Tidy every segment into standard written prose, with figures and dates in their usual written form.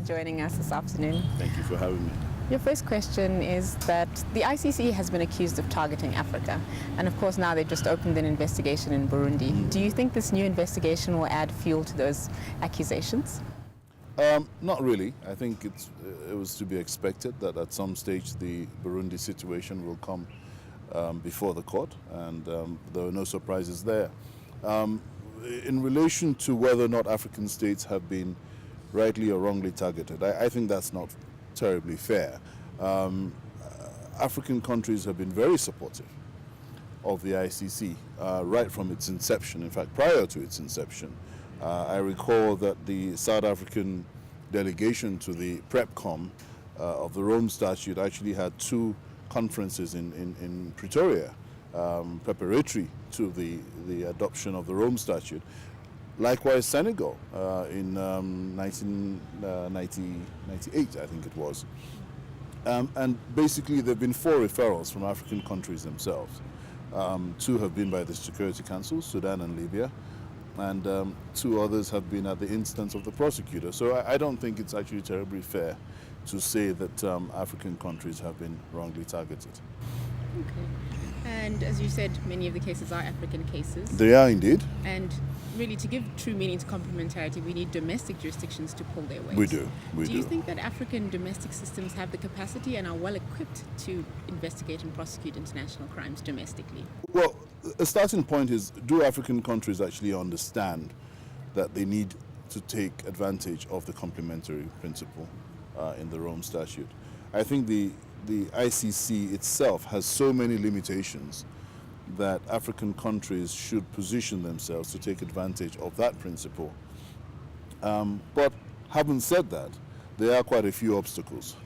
joining us this afternoon. Thank you for having me. Your first question is that the ICC has been accused of targeting Africa, and of course now they've just opened an investigation in Burundi. Do you think this new investigation will add fuel to those accusations? Not really. I think it was to be expected that at some stage the Burundi situation will come before the court, and there are no surprises there. In relation to whether or not African states have been rightly or wrongly targeted, I think that's not terribly fair. African countries have been very supportive of the ICC right from its inception. In fact, prior to its inception, I recall that the South African delegation to the PrepCom of the Rome Statute actually had two conferences in Pretoria, preparatory to the adoption of the Rome Statute. Likewise, Senegal in 1998, I think it was. And basically, there have been 4 referrals from African countries themselves. 2 have been by the Security Council, Sudan and Libya, and 2 others have been at the instance of the prosecutor. So I don't think it's actually terribly fair to say that African countries have been wrongly targeted. Okay. And as you said, many of the cases are African cases. They are indeed. And really, to give true meaning to complementarity, we need domestic jurisdictions to pull their weight. We do. Do you think that African domestic systems have the capacity and are well equipped to investigate and prosecute international crimes domestically? Well, a starting point is, do African countries actually understand that they need to take advantage of the complementary principle in the Rome Statute? I think the ICC itself has so many limitations that African countries should position themselves to take advantage of that principle. But having said that, there are quite a few obstacles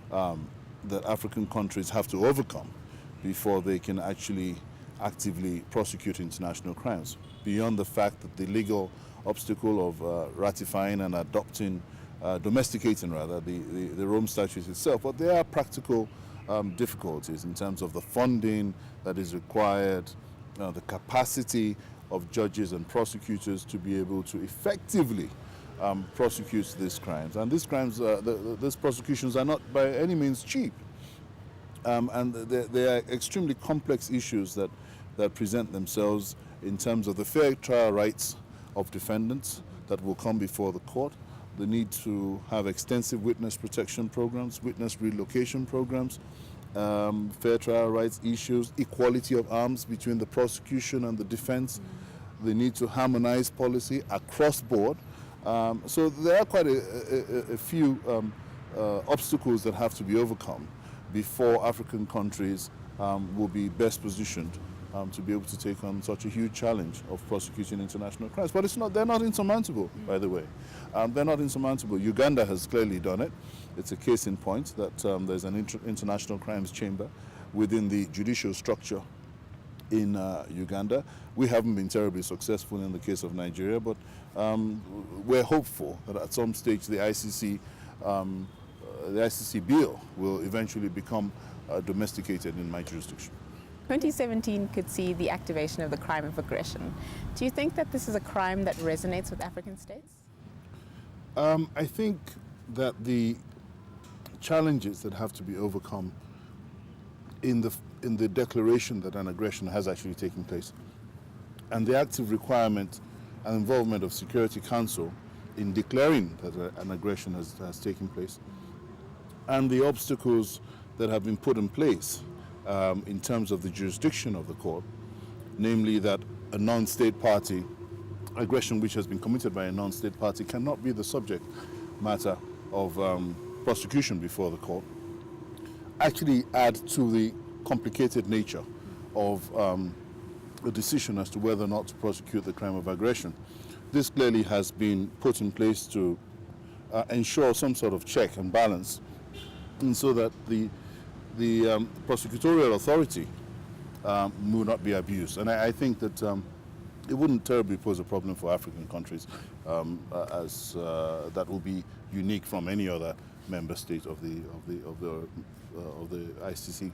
that African countries have to overcome before they can actually actively prosecute international crimes, beyond the fact that the legal obstacle of ratifying and adopting, domesticating rather, the Rome Statute itself. But there are practical difficulties in terms of the funding that is required, the capacity of judges and prosecutors to be able to effectively prosecute these crimes. And these crimes, these prosecutions are not by any means cheap. And they are extremely complex issues that present themselves in terms of the fair trial rights of defendants that will come before the court, the need to have extensive witness protection programs, witness relocation programs, fair trial rights issues, equality of arms between the prosecution and the defense, the need to harmonize policy across board. So there are quite a few obstacles that have to be overcome before African countries will be best positioned to be able to take on such a huge challenge of prosecuting international crimes. But they're not insurmountable, by the way. They're not insurmountable. Uganda has clearly done it. It's a case in point that there's an international crimes chamber within the judicial structure in Uganda. We haven't been terribly successful in the case of Nigeria, but we're hopeful that at some stage the ICC bill will eventually become domesticated in my jurisdiction. 2017 could see the activation of the crime of aggression. Do you think that this is a crime that resonates with African states? I think that the challenges that have to be overcome in the declaration that an aggression has actually taken place, and the active requirement and involvement of Security Council in declaring that an aggression has taken place, and the obstacles that have been put in place in terms of the jurisdiction of the court, namely that a non-state party, aggression which has been committed by a non-state party, cannot be the subject matter of prosecution before the court, actually add to the complicated nature of the decision as to whether or not to prosecute the crime of aggression. This clearly has been put in place to ensure some sort of check and balance, and so that the prosecutorial authority will not be abused. And I think that it wouldn't terribly pose a problem for African countries, as that will be unique from any other member state of the ICC.